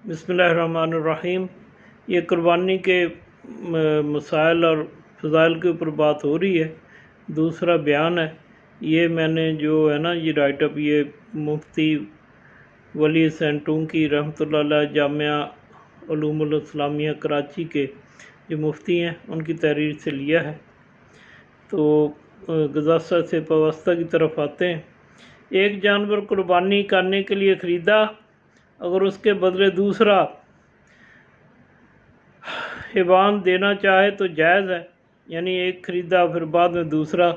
बिस्मिल्लाहिर्रहमानिर्रहीम। ये कुर्बानी के मसाइल और फ़ज़ाइल के ऊपर बात हो रही है। दूसरा बयान है ये, मैंने जो है ना ये राइटअप ये मुफ्ती वली हुसैन टूंकी रहमतुल्लाह अलैह जामिया उलूमुल इस्लामिया कराची के जो मुफ्ती हैं उनकी तहरीर से लिया है। तो गुज़ाश्ता से पवस्ता की तरफ आते हैं। एक जानवर कुर्बानी करने के लिए ख़रीदा, अगर उसके बदले दूसरा हिबान देना चाहे तो जायज़ है। यानी एक ख़रीदा फिर बाद में दूसरा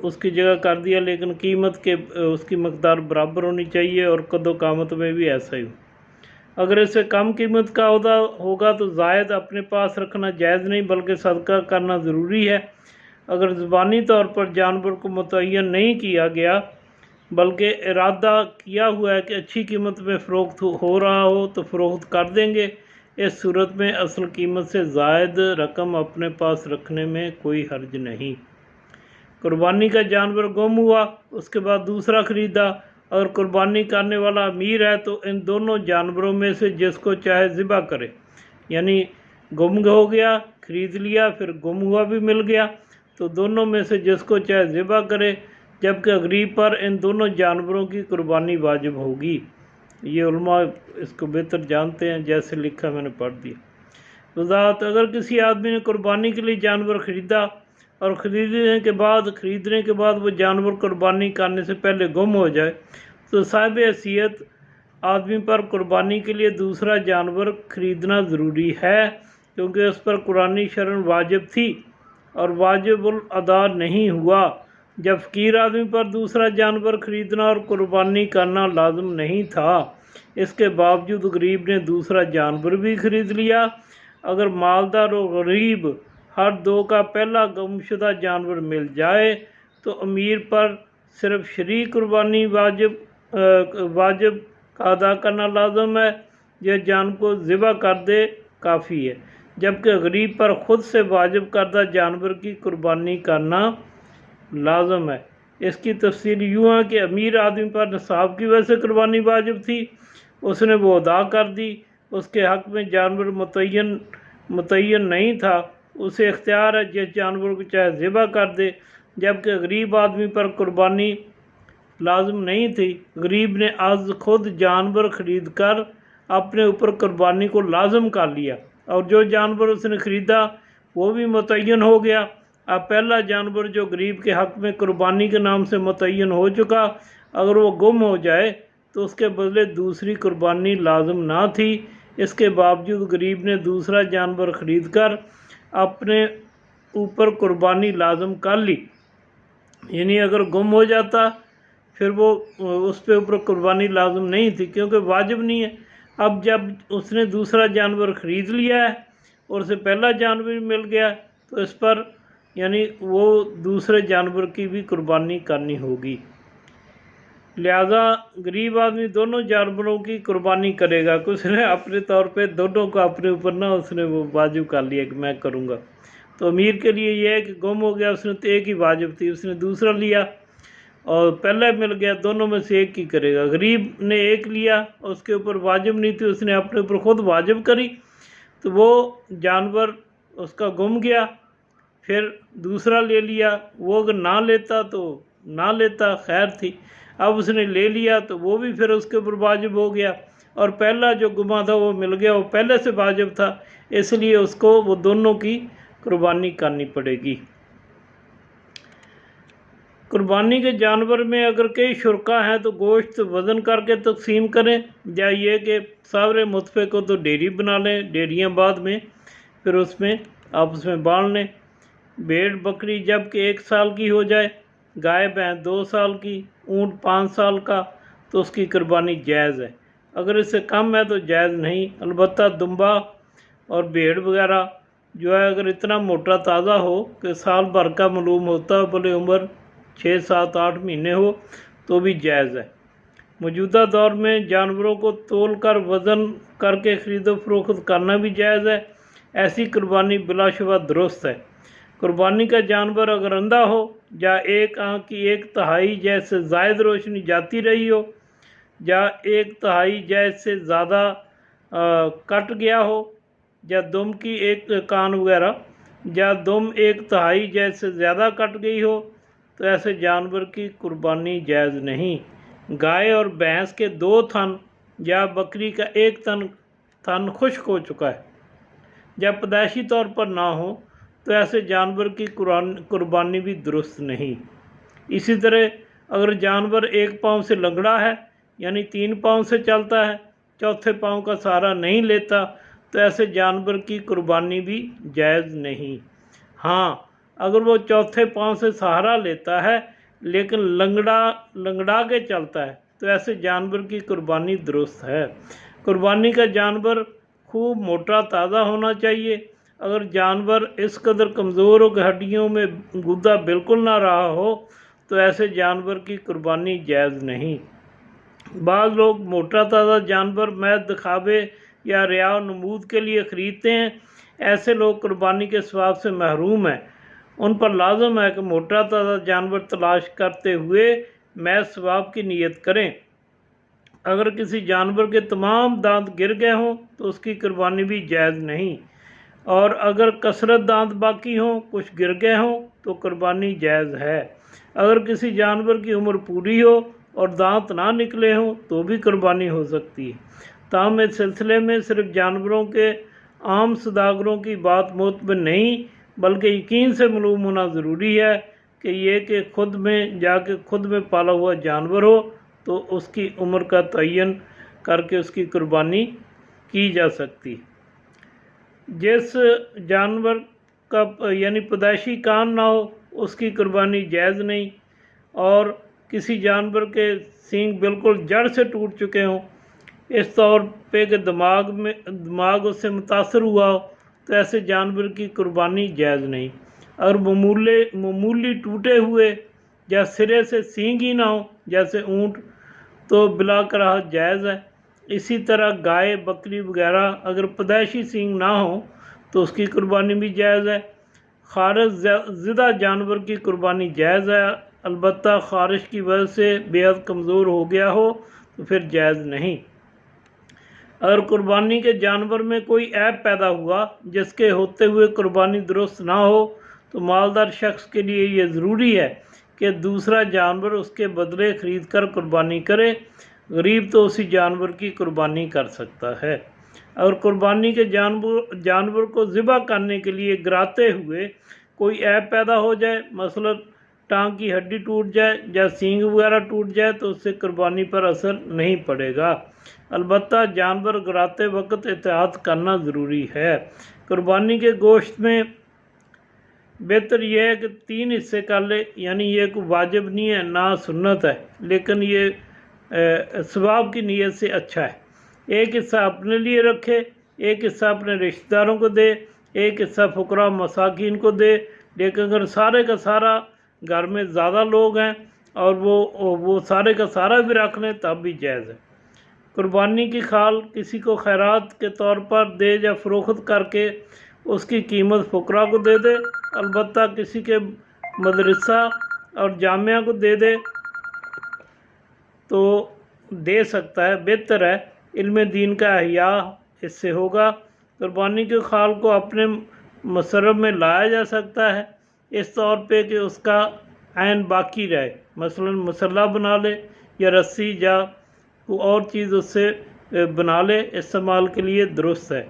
उसकी जगह कर दिया, लेकिन कीमत के उसकी मकदार बराबर होनी चाहिए और कदो कामत में भी ऐसा ही हो। अगर इससे कम कीमत का होगा तो ज़ायद अपने पास रखना जायज़ नहीं बल्कि सदका करना ज़रूरी है। अगर ज़बानी तौर पर जानवर को मुतय्यन नहीं किया गया बल्कि इरादा किया हुआ है कि अच्छी कीमत में फ़रोख्त हो रहा हो तो फ़रोख्त कर देंगे। इस सूरत में असल कीमत से ज़ायद रकम अपने पास रखने में कोई हर्ज नहीं। कुर्बानी का जानवर गुम हुआ, उसके बाद दूसरा ख़रीदा। अगर कुर्बानी करने वाला अमीर है तो इन दोनों जानवरों में से जिसको चाहे ज़िबा करे। यानी गुम हो गया, ख़रीद लिया, फिर गुम हुआ भी मिल गया, तो दोनों में से जिसको चाहे ज़िबा करे, जबकि गरीब पर इन दोनों जानवरों की कुर्बानी वाजिब होगी। ये उलमा इसको बेहतर जानते हैं, जैसे लिखा मैंने पढ़ दिया। वज़ाहत, अगर किसी आदमी ने कुर्बानी के लिए जानवर ख़रीदा और ख़रीदने के बाद वो जानवर कुर्बानी करने से पहले गुम हो जाए तो साहिब हैसियत आदमी पर कुर्बानी के लिए दूसरा जानवर ख़रीदना ज़रूरी है, क्योंकि उस पर कुरानी शरन वाजिब थी और वाजिबुल अदा नहीं हुआ। जब फ़कीर आदमी पर दूसरा जानवर ख़रीदना और कुर्बानी करना लाजम नहीं था, इसके बावजूद गरीब ने दूसरा जानवर भी ख़रीद लिया। अगर मालदार और गरीब हर दो का पहला गुमशुदा जानवर मिल जाए तो अमीर पर सिर्फ शरीक कुर्बानी वाजिब का अदा करना लाजम है। यह जान को ज़िबा कर दे काफ़ी है, जबकि गरीब पर ख़ुद से वाजिब करदा जानवर की कुर्बानी करना लाजम है। इसकी तफसील यूँ है कि अमीर आदमी पर निसाब की वजह से कुर्बानी वाजिब थी, उसने वो अदा कर दी। उसके हक़ में जानवर मुतय्यन नहीं था, उसे इख्तियार है जिस जानवर को चाहे ज़िबा कर दे। जबकि गरीब आदमी पर कुर्बानी लाजम नहीं थी, गरीब ने आज खुद जानवर ख़रीद कर अपने ऊपर कुर्बानी को लाजम कर लिया और जो जानवर उसने ख़रीदा वो भी मुतय्यन हो गया। अब पहला जानवर जो गरीब के हक़ में कुर्बानी के नाम से मुतय्यन हो चुका, अगर वो गुम हो जाए तो उसके बदले दूसरी कुर्बानी लाजम ना थी। इसके बावजूद गरीब ने दूसरा जानवर ख़रीद कर अपने ऊपर कुर्बानी लाजम कर ली। यानी अगर गुम हो जाता फिर वो उस पे ऊपर कुर्बानी लाजम नहीं थी, क्योंकि वाजिब नहीं है। अब जब उसने दूसरा जानवर ख़रीद लिया है और उसे पहला जानवर मिल गया तो इस पर यानी वो दूसरे जानवर की भी कुर्बानी करनी होगी। लिहाजा गरीब आदमी दोनों जानवरों की कुर्बानी करेगा। कुछ ने अपने तौर पे दोनों को अपने ऊपर ना उसने वो वाजिब कर लिया कि मैं करूँगा। तो अमीर के लिए ये है कि गुम हो गया, उसने तो एक ही वाजिब थी, उसने दूसरा लिया और पहले मिल गया, दोनों में से एक ही करेगा। गरीब ने एक लिया, उसके ऊपर वाजिब नहीं थी, उसने अपने ऊपर ख़ुद वाजिब करी, तो वो जानवर उसका गुम गया। फिर दूसरा ले लिया, वो अगर ना लेता तो ना लेता, खैर थी। अब उसने ले लिया तो वो भी फिर उसके ऊपर वाजिब हो गया, और पहला जो गुमा था वो मिल गया, वो पहले से वाजिब था, इसलिए उसको वो दोनों की कुर्बानी करनी पड़ेगी। कुर्बानी के जानवर में अगर कई शुरका हैं तो गोश्त वज़न करके तकसीम करें, या ये कि सावरे मुतफ़े को तो डेयरी बना लें, डेयरियाँ बाद में फिर उसमें आपस में बांट लें। भेड़ बकरी जबकि 1 साल की हो जाए, गाय भैंस 2 साल की, ऊँट 5 साल का, तो उसकी कुर्बानी जायज़ है। अगर इससे कम है तो जायज़ नहीं। अलबत्ता दुम्बा और भेड़ वगैरह जो है अगर इतना मोटा ताज़ा हो कि साल भर का मालूम होता हो, भले उम्र 6, 7, 8 महीने हो, तो भी जायज़ है। मौजूदा दौर में जानवरों को तोल कर वज़न करके ख़रीदो फरोख्त करना भी जायज़ है। ऐसी कुर्बानी बिलाशुबा दुरुस्त है। कुर्बानी का जानवर अगर अंधा हो या एक आँख की 1/3 जैसे ज़ायद रोशनी जाती रही हो या 1/3 जैसे ज़्यादा कट गया हो या दुम की एक कान वगैरह, या दुम एक तिहाई जैसे ज़्यादा कट गई हो, तो ऐसे जानवर की कुर्बानी जायज़ नहीं। गाय और भैंस के 2 थन या बकरी का 1 थन खुश्क हो चुका है या पैदाइशी तौर पर ना हो, तो ऐसे जानवर की कुर्बानी भी दुरुस्त नहीं। इसी तरह अगर जानवर 1 पाँव से लंगड़ा है, यानी 3 पाँव से चलता है, चौथे पाँव का सहारा नहीं लेता, तो ऐसे जानवर की कुर्बानी भी जायज़ नहीं। हाँ, अगर वो चौथे पाँव से सहारा लेता है लेकिन लंगड़ा के चलता है, तो ऐसे जानवर की कुर्बानी दुरुस्त है। कुर्बानी का जानवर खूब मोटा ताज़ा होना चाहिए। अगर जानवर इस कदर कमज़ोर हो कि हड्डियों में गुदा बिल्कुल ना रहा हो, तो ऐसे जानवर की कुर्बानी जायज़ नहीं। बाज़ लोग मोटा ताज़ा जानवर महज दिखावे या रिया नमूद के लिए ख़रीदते हैं। ऐसे लोग कुर्बानी के सवाब से महरूम हैं। उन पर लाजम है कि मोटा ताज़ा जानवर तलाश करते हुए महज सवाब की नीयत करें। अगर किसी जानवर के तमाम दांत गिर गए हों तो उसकी कुर्बानी भी जायज़ नहीं, और अगर कसरत दांत बाकी हों, कुछ गिर गए हों, तो कुर्बानी जायज़ है। अगर किसी जानवर की उम्र पूरी हो और दांत ना निकले हों तो भी कुर्बानी हो सकती है। ताहम इस सिलसिले में सिर्फ जानवरों के आम सौदागरों की बात मोतबर नहीं, बल्कि यकीन से मालूम होना ज़रूरी है कि ये कि खुद में पाला हुआ जानवर हो तो उसकी उम्र का तयन करके उसकी कुर्बानी की जा सकती है। जिस जानवर का यानी पैदाइशी कान ना हो उसकी कुर्बानी जायज़ नहीं, और किसी जानवर के सींग बिल्कुल जड़ से टूट चुके हों, इस तौर पे कि दिमाग उससे मुतासर हुआ हो, तो ऐसे जानवर की कुर्बानी जायज़ नहीं। और मामूली टूटे हुए या सिरे से सींग ही ना हो जैसे ऊँट, तो बिला कराह जायज़ है। इसी तरह गाय बकरी वगैरह अगर पैदाइशी सींग ना हो तो उसकी कुर्बानी भी जायज़ है। खारिश ज़िदा जानवर की कुर्बानी जायज़ है, अलबत्ता खारिश की वजह से बेहद कमज़ोर हो गया हो तो फिर जायज़ नहीं। अगर कुर्बानी के जानवर में कोई ऐब पैदा हुआ जिसके होते हुए कुर्बानी दुरुस्त ना हो, तो मालदार शख्स के लिए ये ज़रूरी है कि दूसरा जानवर उसके बदले ख़रीद कर कुर्बानी करे। गरीब तो उसी जानवर की कुर्बानी कर सकता है। अगर कुर्बानी के जानवर को ज़िबा करने के लिए गिराते हुए कोई ऐब पैदा हो जाए, मसलन टांग की हड्डी टूट जाए या सींग वगैरह टूट जाए, तो उससे कुर्बानी पर असर नहीं पड़ेगा। अलबत्ता जानवर गिराते वक्त एहतियात करना ज़रूरी है। कुर्बानी के गोश्त में बेहतर यह है कि 3 हिस्से कर ले, यानी ये कोई वाजिब नहीं है ना सुन्नत है, लेकिन ये सवाब की नीयत से अच्छा है। एक हिस्सा अपने लिए रखे, एक हिस्सा अपने रिश्तेदारों को दे, एक हिस्सा फुकरा मसाकीन को दे। लेकिन अगर सारे का सारा घर में ज़्यादा लोग हैं और वो सारे का सारा भी रख लें तब भी जायज़ है। कुर्बानी की खाल किसी को खैरात के तौर पर दे या फ़रोख्त करके उसकी कीमत फुकरा को दे दे। अलबत्ता किसी के मदरसा और जामिया को दे दे तो दे सकता है, बेहतर है। इल्म दीन का अहिया इससे होगा। कुर्बानी की खाल को अपने मसरब में लाया जा सकता है, इस तौर पे कि उसका ऐन बाकी रहे, मसलन मसल्ला बना ले या रस्सी या कोई और चीज़ उससे बना ले, इस्तेमाल के लिए दुरुस्त है।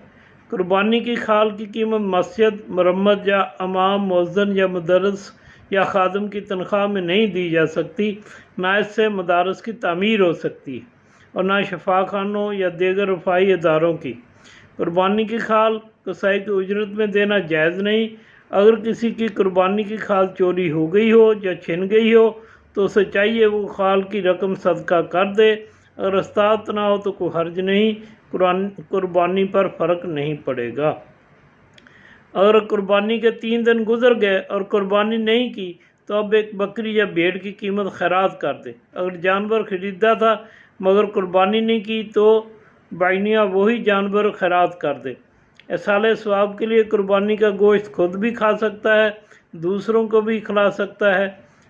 कुर्बानी की खाल की कीमत मस्जिद मरम्मत या इमाम मुअज्जिन या मुदर्रिस या खादिम की तनख्वाह में नहीं दी जा सकती, ना इससे मदारस की तामीर हो सकती है और ना शफा खानों या दीगर रफाई इदारों की। कुर्बानी की खाल कसाई की उजरत में देना जायज़ नहीं। अगर किसी की कुर्बानी की खाल चोरी हो गई हो या छिन गई हो तो उसे चाहिए वो खाल की रकम सदका कर दे। अगर अस्तात ना हो तो कोई हर्ज नहीं, कुर्बानी पर फ़र्क नहीं पड़ेगा। अगर कुर्बानी के 3 दिन गुजर गए और कुर्बानी नहीं की तो अब एक बकरी या भेड़ की कीमत खैरात कर दे। अगर जानवर ख़रीदा था मगर कुर्बानी नहीं की तो बाइनिया वही जानवर खैरात कर दे। इसाले सवाब के लिए कुर्बानी का गोश्त खुद भी खा सकता है, दूसरों को भी खिला सकता है।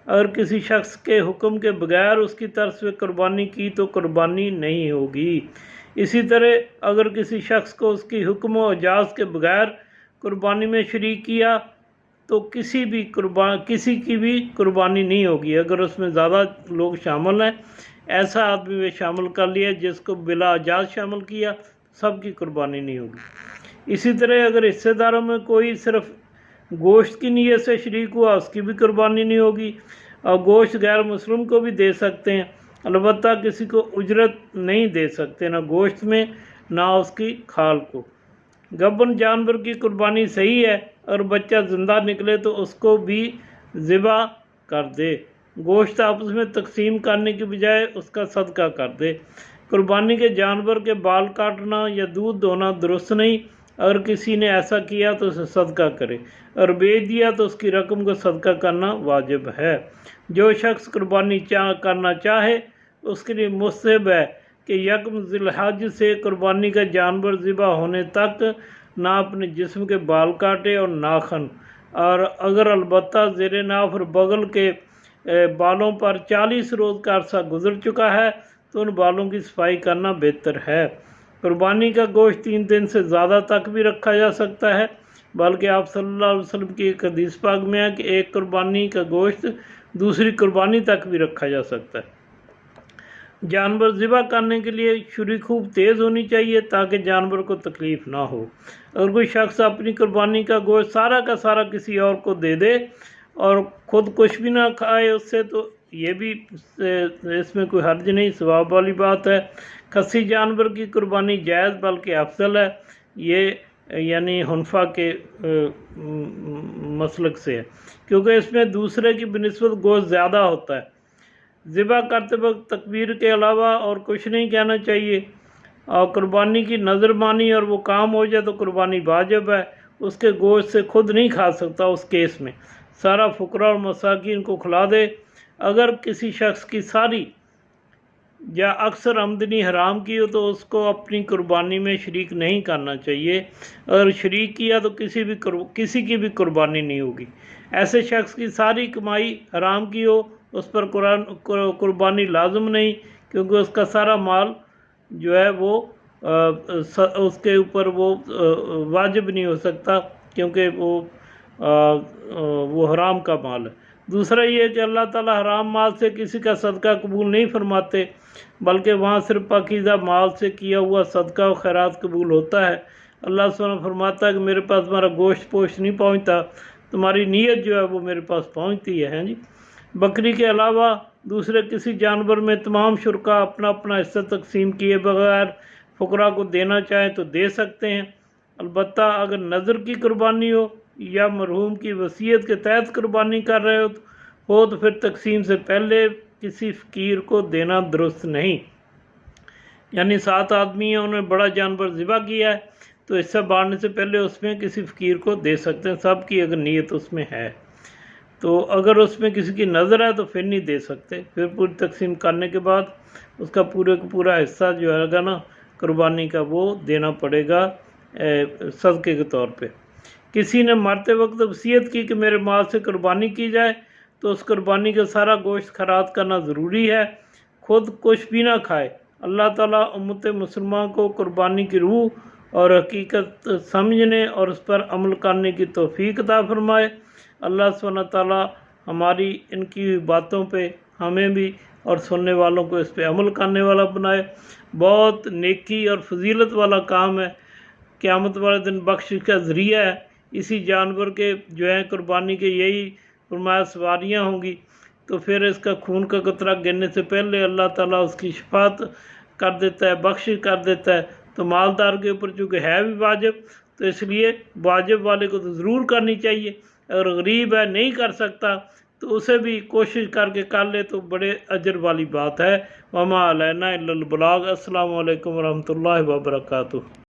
अगर किसी शख्स के हुक्म के बगैर उसकी तरफ से कुर्बानी की तो कुर्बानी नहीं होगी। اسی طرح اگر کسی شخص کو اس کی حکم و اجازت کے بغیر قربانی میں شریک کیا تو کسی کی بھی قربانی نہیں ہوگی۔ اگر اس میں زیادہ لوگ شامل ہیں، ایسا آدمی میں شامل کر لیا جس کو بلا اجازت شامل کیا، سب کی قربانی نہیں ہوگی۔ اسی طرح اگر حصے داروں میں کوئی صرف گوشت کی نیت سے شریک ہوا، اس کی بھی قربانی نہیں ہوگی، اور گوشت غیر مسلم کو بھی دے سکتے ہیں، البتہ کسی کو اجرت نہیں دے سکتے، نہ گوشت میں نہ اس کی کھال کو۔ گبن جانور کی قربانی صحیح ہے، اگر بچہ زندہ نکلے تو اس کو بھی ذبح کر دے، گوشت آپس میں تقسیم کرنے کی بجائے اس کا صدقہ کر دے۔ قربانی کے جانور کے بال کاٹنا یا دودھ دھونا درست نہیں، اگر کسی نے ایسا کیا تو اسے صدقہ کرے، اور بیچ دیا تو اس کی رقم کو صدقہ کرنا واجب ہے۔ جو شخص قربانی کرنا چاہے اس کے لیے مستحب ہے کہ یکم ذی الحج سے قربانی کا جانور ذبح ہونے تک نہ اپنے جسم کے بال کاٹے اور ناخن، اور اگر البتہ زیر ناف اور بغل کے بالوں پر 40 روز کا عرصہ گزر چکا ہے تو ان بالوں کی صفائی کرنا بہتر ہے۔ قربانی کا گوشت 3 دن سے زیادہ تک بھی رکھا جا سکتا ہے، بلکہ آپ صلی اللہ علیہ وسلم کی ایک حدیث پاک میں ہے کہ ایک قربانی کا گوشت دوسری قربانی تک بھی رکھا جا سکتا ہے۔ جانور ذبح کرنے کے لیے چھری خوب تیز ہونی چاہیے تاکہ جانور کو تکلیف نہ ہو۔ اگر کوئی شخص اپنی قربانی کا گوشت سارا کا سارا کسی اور کو دے دے اور خود کچھ بھی نہ کھائے اس سے، تو یہ بھی اس میں کوئی حرج نہیں، ثواب والی بات ہے۔ کھسی جانور کی قربانی جائز بلکہ افضل ہے، یہ یعنی حنفیٰ کے مسلک سے ہے، کیونکہ اس میں دوسرے کی بنسبت گوشت زیادہ ہوتا ہے۔ ذبح کرتے وقت تکبیر کے علاوہ اور کچھ نہیں کہنا چاہیے، اور قربانی کی نظر مانی اور وہ کام ہو جائے تو قربانی واجب ہے، اس کے گوشت سے خود نہیں کھا سکتا، اس کیس میں سارا فقراء اور مساکین کو کھلا دے۔ اگر کسی شخص کی ساری یا اکثر آمدنی حرام کی ہو تو اس کو اپنی قربانی میں شریک نہیں کرنا چاہیے، اگر شریک کیا تو کسی کی بھی قربانی نہیں ہوگی۔ ایسے شخص کی ساری کمائی حرام کی ہو اس پر قربانی لازم نہیں، کیونکہ اس کا سارا مال جو ہے وہ اس کے اوپر وہ واجب نہیں ہو سکتا، کیونکہ وہ حرام کا مال ہے۔ دوسرا یہ کہ اللہ تعالیٰ حرام مال سے کسی کا صدقہ قبول نہیں فرماتے، بلکہ وہاں صرف پاکیزہ مال سے کیا ہوا صدقہ و خیرات قبول ہوتا ہے۔ اللہ سبحانہ فرماتا ہے کہ میرے پاس تمہارا گوشت پوشت نہیں پہنچتا، تمہاری نیت جو ہے وہ میرے پاس پہنچتی ہے۔ جی، بکری کے علاوہ دوسرے کسی جانور میں تمام شرکاء اپنا اپنا حصہ تقسیم کیے بغیر فقراء کو دینا چاہیں تو دے سکتے ہیں، البتہ اگر نظر کی قربانی ہو یا مرحوم کی وصیت کے تحت قربانی کر رہے ہو تو پھر تقسیم سے پہلے کسی فقیر کو دینا درست نہیں۔ یعنی 7 آدمی ہیں، انہوں نے بڑا جانور ذبح کیا ہے تو حصہ بانٹنے سے پہلے اس میں کسی فقیر کو دے سکتے ہیں، سب کی اگر نیت اس میں ہے۔ تو اگر اس میں کسی کی نظر ہے تو پھر نہیں دے سکتے، پھر پوری تقسیم کرنے کے بعد اس کا پورا حصہ جو ہے گا نا قربانی کا وہ دینا پڑے گا صدقے کے طور پہ۔ کسی نے مرتے وقت وصیت کی کہ میرے مال سے قربانی کی جائے تو اس قربانی کا سارا گوشت خیرات کرنا ضروری ہے، خود کچھ بھی نہ کھائے۔ اللہ تعالیٰ امت مسلمہ کو قربانی کی روح اور حقیقت سمجھنے اور اس پر عمل کرنے کی توفیق عطا فرمائے۔ اللہ سبحانہ تعالیٰ ہماری ان کی باتوں پہ ہمیں بھی اور سننے والوں کو اس پہ عمل کرنے والا بنائے۔ بہت نیکی اور فضیلت والا کام ہے، قیامت والے دن بخشش کا ذریعہ ہے۔ اسی جانور کے جو ہے قربانی کے یہی فرمایا سواریاں ہوں گی، تو پھر اس کا خون کا قطرہ گرنے سے پہلے اللہ تعالیٰ اس کی شفاعت کر دیتا ہے، بخشش کر دیتا ہے۔ تو مالدار کے اوپر چونکہ ہے بھی واجب، تو اس لیے واجب والے کو تو ضرور کرنی چاہیے، اگر غریب ہے نہیں کر سکتا تو اسے بھی کوشش کر کے کر لے تو بڑے اجر والی بات ہے۔ وما علینا الا البلاغ۔ السلام علیکم ورحمۃ اللہ وبرکاتہ۔